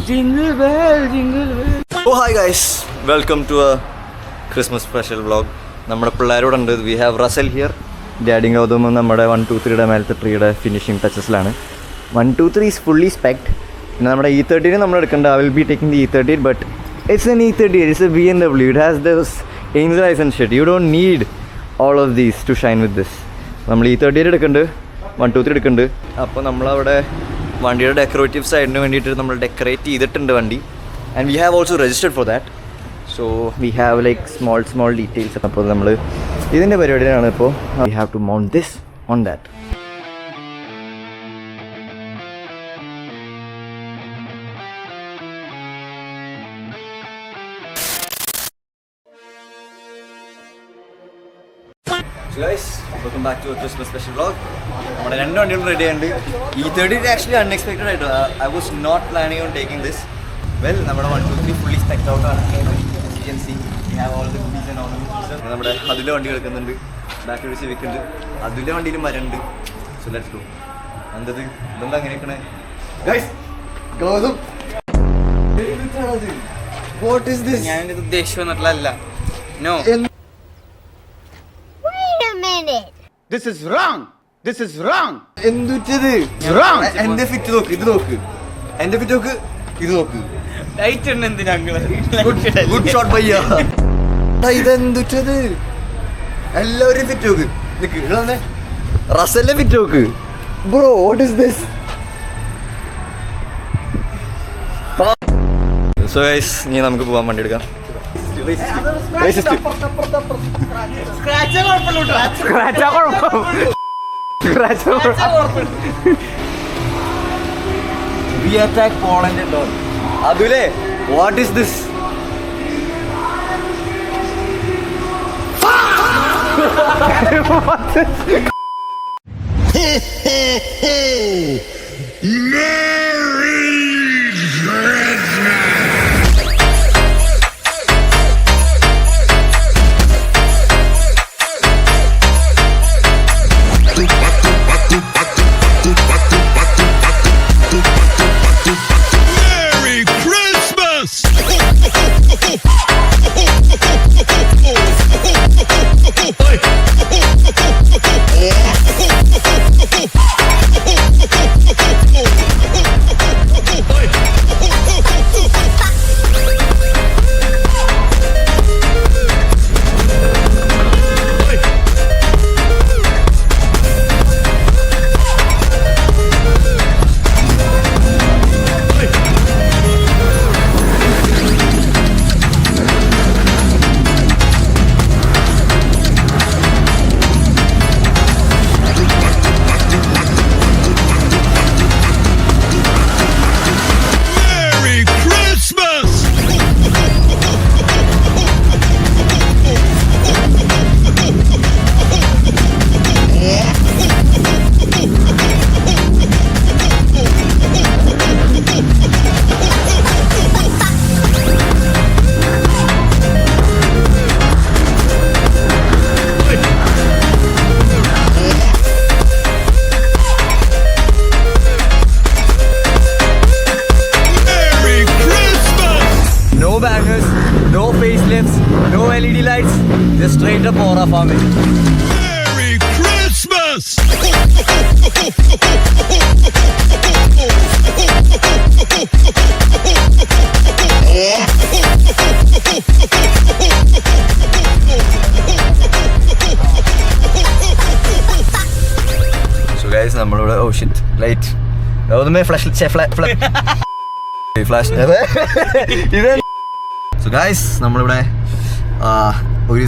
Jingle bell, jingle bell. Oh hi guys, welcome to a Christmas special vlog. നമ്മുടെ പിള്ളേരോടുണ്ട്. We have Russell here. ഡാഡിങ് ഗൗതമും നമ്മുടെ 1, 2, 3യുടെ മേലത്തെ ട്രീയുടെ ഫിനിഷിങ് ടച്ചസിലാണ്. 1, 2, 3 ഈസ് ഫുള്ളി സ്പെക്ട്. പിന്നെ നമ്മുടെ E30 നമ്മൾ എടുക്കേണ്ട. I will be taking the E30, but it's an E30, it's a BMW. It has this angel eyes and shit. You don't need all of these to shine with this. നമ്മൾ E30 എടുക്കുന്നുണ്ട്, 1, 2, 3 എടുക്കുന്നുണ്ട്. അപ്പോൾ നമ്മളവിടെ വണ്ടിയുടെ decorative സൈഡിന് വേണ്ടിയിട്ട് നമ്മൾ decorate ചെയ്തിട്ടുണ്ട് വണ്ടി. And we have also registered for that. So we have like small details. അപ്പോൾ നമ്മൾ ഇതിൻ്റെ പരിപാടിയാണ്. ഇപ്പോൾ we have to mount this on that. Guys, welcome back to a Christmas special vlog. നമ്മുടെ രണ്ട് വണ്ടികളും റെഡി ആയിട്ടുണ്ട്. E30 ആക്ച്വലി അൺഎക്സ്പെക്റ്റഡ് ആയിട്ട്. I was not planning on taking this. Well, നമ്മുടെ 1, 2, 3 ഫുള്ളി സ്പെക്ട് ഔട്ട് ആണ്. You can see we have all the goodies and ornaments. നമ്മുടെ അതിലെ വണ്ടി എടുക്കുന്നുണ്ട്, ബാക്കിൽ ഒരു സിവിക് ഉണ്ട്, അതിലെ വണ്ടിയിലും മരണ്ട്. So let's go. എന്തത് ഇതെന്താ അങ്ങനെയൊക്കെ guys? Gautham, what is this? ഞാൻ ഇത് ഉദ്ദേശിച്ചു വന്നിട്ടില്ല. No, This is wrong. This is wrong. എന്തുറ്റത്? Wrong. എന്റെ ഫിറ്റ് നോക്ക്, ഇത് നോക്ക്. എന്റെ ഫിറ്റ് നോക്ക്, ഇത് നോക്ക്. ലൈറ്റ് ഉണ്ട് എന്തിനാ? ഗുഡ് ഷോട്ട് പയ്യ. ഇതെന്തുറ്റത്? എല്ലാവരും ഫിറ്റ് നോക്ക്. നിക്ക് റസലിന്റെ ഫിറ്റ് നോക്ക്. Bro, what is this? So guys, ഇനി നമുക്ക് പോവാൻ വണ്ടി എടുക്കാം. We attack Poland and all. Adule, what is this? No facelifts, no LED lights, just straight up aura farming. Merry Christmas! So guys, നമ്മളിവിടെ oh shit light. അതൊന്നുമേ flash ഇത്. So guys, നമ്മളിവിടെ ഒരു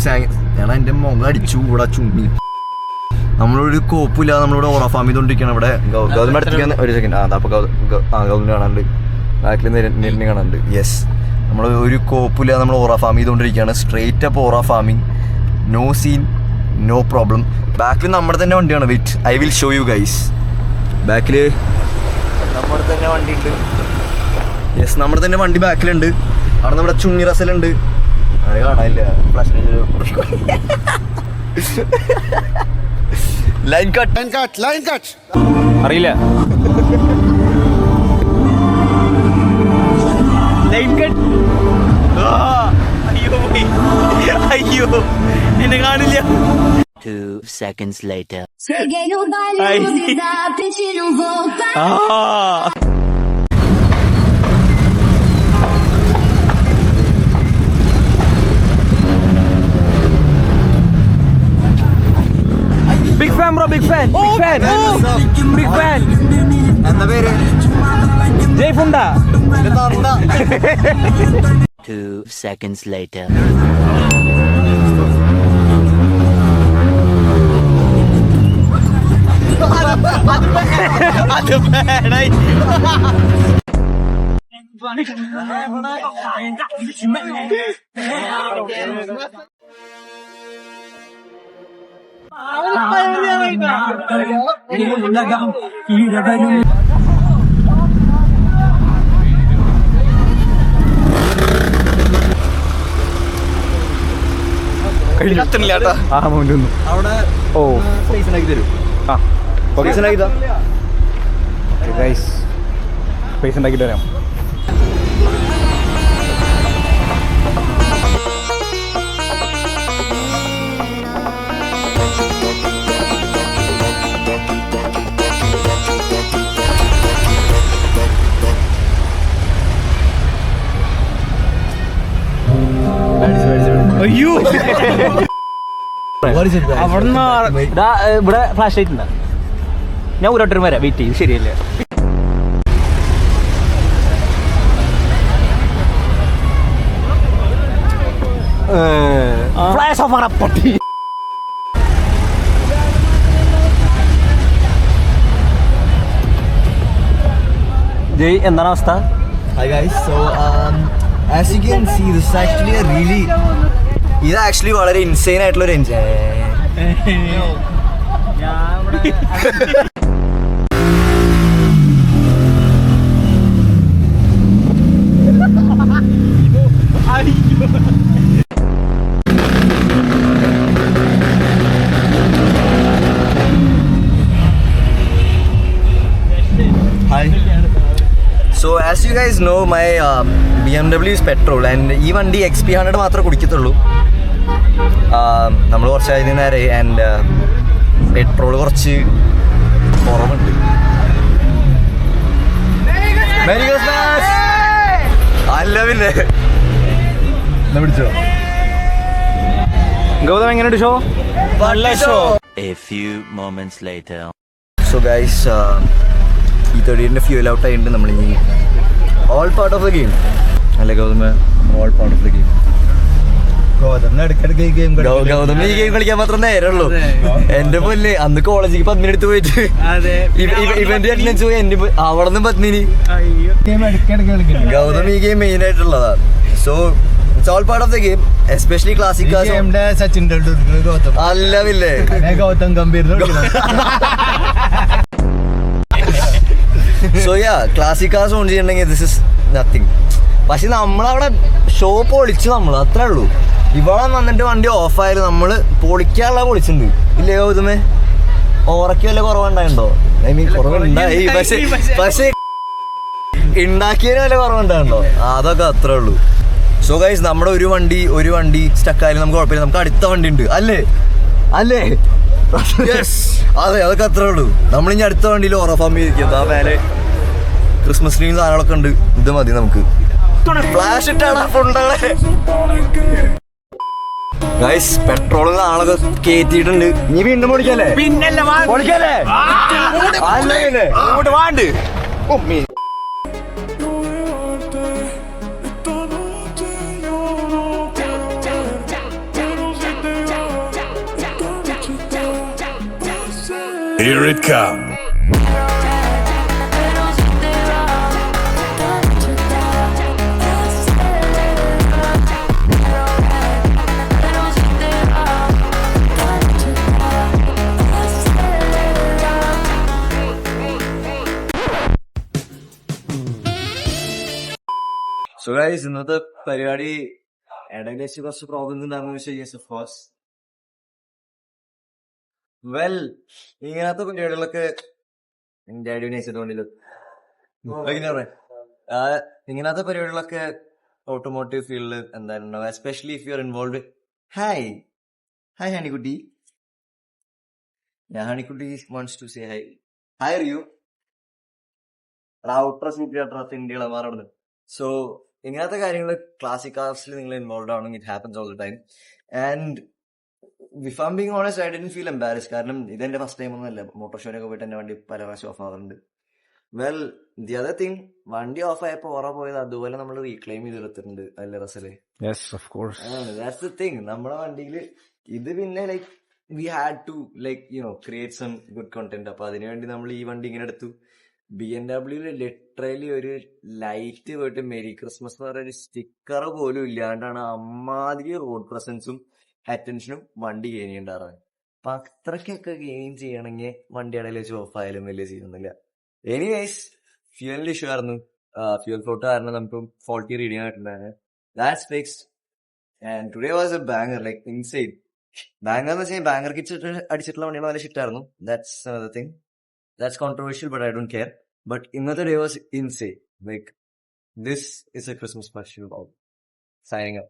ഞാൻ എൻ്റെ മുഖം അടിച്ചു ഇവിടെ ചുമ്മി. നമ്മളൊരു കോപ്പില്ലാതെ നമ്മളിവിടെ ഓറ ഫാം ചെയ്തുകൊണ്ടിരിക്കുകയാണ്. ഇവിടെ ഗൗതം അടുത്തേക്ക് ഒരു സെക്കൻഡ്. അപ്പോൾ ഗൗതം കാണാനുണ്ട്, ബാക്കിൽ നിരണ്ണി കാണാനുണ്ട്. യെസ്, നമ്മൾ ഒരു കോപ്പില്ലാതെ നമ്മൾ ഓറ ഫാം ചെയ്തുകൊണ്ടിരിക്കുകയാണ്. Straight up aura farming, no scene, no problem. ബാക്കിൽ നമ്മുടെ തന്നെ വണ്ടിയാണ്. Wait, I will show you guys. ബാക്കിൽ നമ്മുടെ തന്നെ വണ്ടി ഉണ്ട്. യെസ്, നമ്മുടെ തന്നെ വണ്ടി ബാക്കിലുണ്ട്. അവിടെ നമ്മുടെ ചുണ്ണി റസലുണ്ട്. അത് കാണാനില്ല, ഫ്ലാഷ് ലൈൻ കട്ട് അറിയില്ല. അയ്യോ എന്നെ കാണില്ല. 2 seconds later. Cheguei no baile, Ai. onde dá pente não voltar. Big fan bro, big fan, big fan, big fan. എന്താ പേര്? ജയ് ഫുണ്ട. 2 seconds later. അത് വേണായി. കത്തുന്നില്ല കേട്ടോ. അവിടെ ഓ സ്പേസ് ഉണ്ടാക്കി തരും. ആ സ്പേസ് ഉണ്ടാക്കി താ. ഗൈസ് പൈസ ഉണ്ടാക്കിയിട്ട് വരാം. അയ്യോ അവിടുന്ന് ഇവിടെ ഫ്ലാഷ് ലൈറ്റ് ഉണ്ടാ. ഞാൻ ഒരു വരാം, വെയിറ്റ് ചെയ്യും. ശരിയല്ലേ? ഫ്ലാഷ് ഓഫ് ആണ് പട്ടി. ജയ്, എന്താണ് അവസ്ഥ? Hi guys, so as you can see, this is actually a really ഇത് ആക്ച്വലി വളരെ ഇൻസൈൻ ആയിട്ടുള്ള ഒരു enjoy. Hi. So as you guys know, my BMW is petrol and ഈ വണ്ടി XP100 മാത്രമേ കുടിക്കത്തുള്ളൂ. നമ്മൾ കുറച്ച് അതിന് നേരെ ആൻഡ് പെട്രോൾ കുറച്ച് കുറവുണ്ട്. Merry Christmas. അല്ല പിന്നെ എന്നാ പിടിച്ചോ. ഗൗതം എങ്ങനെയുണ്ട് ഷോ? നല്ല show. A few moments later. So guys, ഈ 30ന്റെ ഫ്യൂൽ ഔട്ട് ആയിട്ടുണ്ട്. നമ്മളിനി all part of the game അല്ലേ ഗൗതമ? All part of the game. Gautam ഈ ഗെയിം കളിക്കാൻ മാത്രം നേരമുള്ളൂ. എന്റെ പൊന്നെ, അന്ന് കോളേജിൽ 10 മിനിറ്റ് പോയിട്ട് ഇവന്റെ അറ്റൻഡൻസ് പോയി എന്റെ അവിടെ നിന്ന് 10 മിനിറ്റ്. ഗൗതം ഈ ഗെയിം മെയിൻ ആയിട്ടുള്ളതാ. So it's all part of the game, especially classic cars. Sachin Tendulkar അല്ല പിന്നെ Gautam Gambhir. So yeah, classic cars on ചെയ്യണമെങ്കിൽ ദിസ് ഇസ് നത്തിങ്. പക്ഷെ നമ്മളവിടെ ഷോ പൊളിച്ചു നമ്മൾ, അത്രേ ഉള്ളൂ. ഇവിടെ വന്നിട്ട് വണ്ടി ഓഫായാലും നമ്മള് പൊളിക്കാനുള്ള പൊളിച്ചിട്ടുണ്ട് ഇല്ലേ ഗൗതമേ? ഓറയ്ക്ക് വല്ല കുറവുണ്ടായിണ്ടോ? ഐ മീൻ കുറവുണ്ടായി, പക്ഷെ ഉണ്ടാക്കിയതിന് വല്ല കുറവുണ്ടായിണ്ടോ? അതൊക്കെ അത്രേ ഉള്ളൂ. സോ ഗൈസ്, നമ്മുടെ ഒരു വണ്ടി സ്റ്റക്കായാലും നമുക്ക് കുഴപ്പമില്ല, നമുക്ക് അടുത്ത വണ്ടി ഉണ്ട് അല്ലേ? അല്ലേ? അതെ, അതൊക്കെ അത്രേ ഉള്ളൂ. നമ്മളിനി അടുത്ത വണ്ടിയിൽ ഓറഫാമി ഇരിക്കും. ആ മേലെ ക്രിസ്മസ് ട്രീ സാധനങ്ങളൊക്കെ ഉണ്ട്. ഇത് മതി നമുക്ക്. ഫ്ലാഷ് ഇട്ടാണ് ഫുണ്ടകളെ. ഗൈസ്, പെട്രോള് ആളൊക്കെ കേറ്റിയിട്ടുണ്ട്. നീ വീണ്ടും പൊളിക്കല്ലേ? പിന്നല്ല പൊളിക്കല്ലേ? അല്ലേ അങ്ങോട്ട് want. Here it comes. So guys, ഇന്നത്തെ പരിപാടി ഇടയിൽ വെച്ച് കുറച്ച് പ്രോബ്ലംസ് ഉണ്ടാകുന്ന വെച്ചാൽ യെസ് ഓഫ് കോഴ്സ്. വെൽ, ഇങ്ങനത്തെ പരിപാടികളൊക്കെ ഇങ്ങനത്തെ പരിപാടികളൊക്കെ ഓട്ടോമോട്ടീവ് ഫീൽഡിൽ എന്തായാലും ഉണ്ടാവും, especially if you are involve hi hi ഹണിക്കുട്ടി. ഞാൻ ഹണിക്കുട്ടി wants to say hi. Hi Ryu. Outer super ഇന്ത്യയുടെ മാറുന്നത്. സോ ഇങ്ങനത്തെ കാര്യങ്ങൾ ക്ലാസിക് കാർസിൽ നിങ്ങൾ ഇൻവോൾവ് ആവണം. It happens all the time. And if I'm being honest, I didn't feel embarrassed. കാരണം ഇതെന്റെ ഫസ്റ്റ് ടൈം ഒന്നുമല്ല. മോട്ടോർ ഷോയിലൊക്കെ പോയിട്ട് എന്റെ വണ്ടി പല പ്രാവശ്യം ഓഫ് ആവാറുണ്ട്. വെൽ, ദി അതർ തിങ്, വണ്ടി ഓഫ് ആയപ്പോ ഓറ പോയത് അതുപോലെ നമ്മൾ റീക്ലെയിം ചെയ്തെടുത്തിട്ടുണ്ട് അല്ലേ Russell? Yes of course. That's the thing. നമ്മുടെ വണ്ടിയില് ഇത് പിന്നെ like we had to like create some good content. അപ്പൊ അതിനുവേണ്ടി നമ്മൾ ഈ വണ്ടി ഇങ്ങനെ എടുത്തു. BMW ലിറ്ററലി ഒരു ലൈറ്റ് പോയിട്ട് മെരി ക്രിസ്മസ് എന്ന് പറയുന്ന ഒരു സ്റ്റിക്കർ പോലും ഇല്ലാണ്ടാണ് അമ്മാതിരി റോഡ് പ്രസൻസും അറ്റൻഷനും വണ്ടി ഗെയിൻ ചെയ്യണ്ടാറ്. അപ്പൊ അത്രയ്ക്കൊക്കെ ഗെയിൻ ചെയ്യണമെങ്കിൽ വണ്ടി ഇടയിൽ വെച്ച് ഓഫ് ആയാലും വലിയ ചെയ്യുന്നില്ല. എനിവേസ്, ഫ്യൂവലിന്റെ ഇഷ്യൂ ആയിരുന്നു. ഫ്യൂവൽ ഫ്ലോട്ട് കാരണം നമുക്ക് ഫോൾട്ടി റീഡിങ് ആയിട്ടുണ്ടായിരുന്നു. That's fixed. And today was a bunker, like inside. Bunker എന്ന് വെച്ചാൽ ബാങ്കർ കിറ്റ് അടിച്ചിട്ടുള്ള വണ്ടികൾ നല്ല ഷിറ്റായിരുന്നു. That's another thing. That's controversial, but I don't care. But another day was insane. Like, this is a Christmas special. Signing up.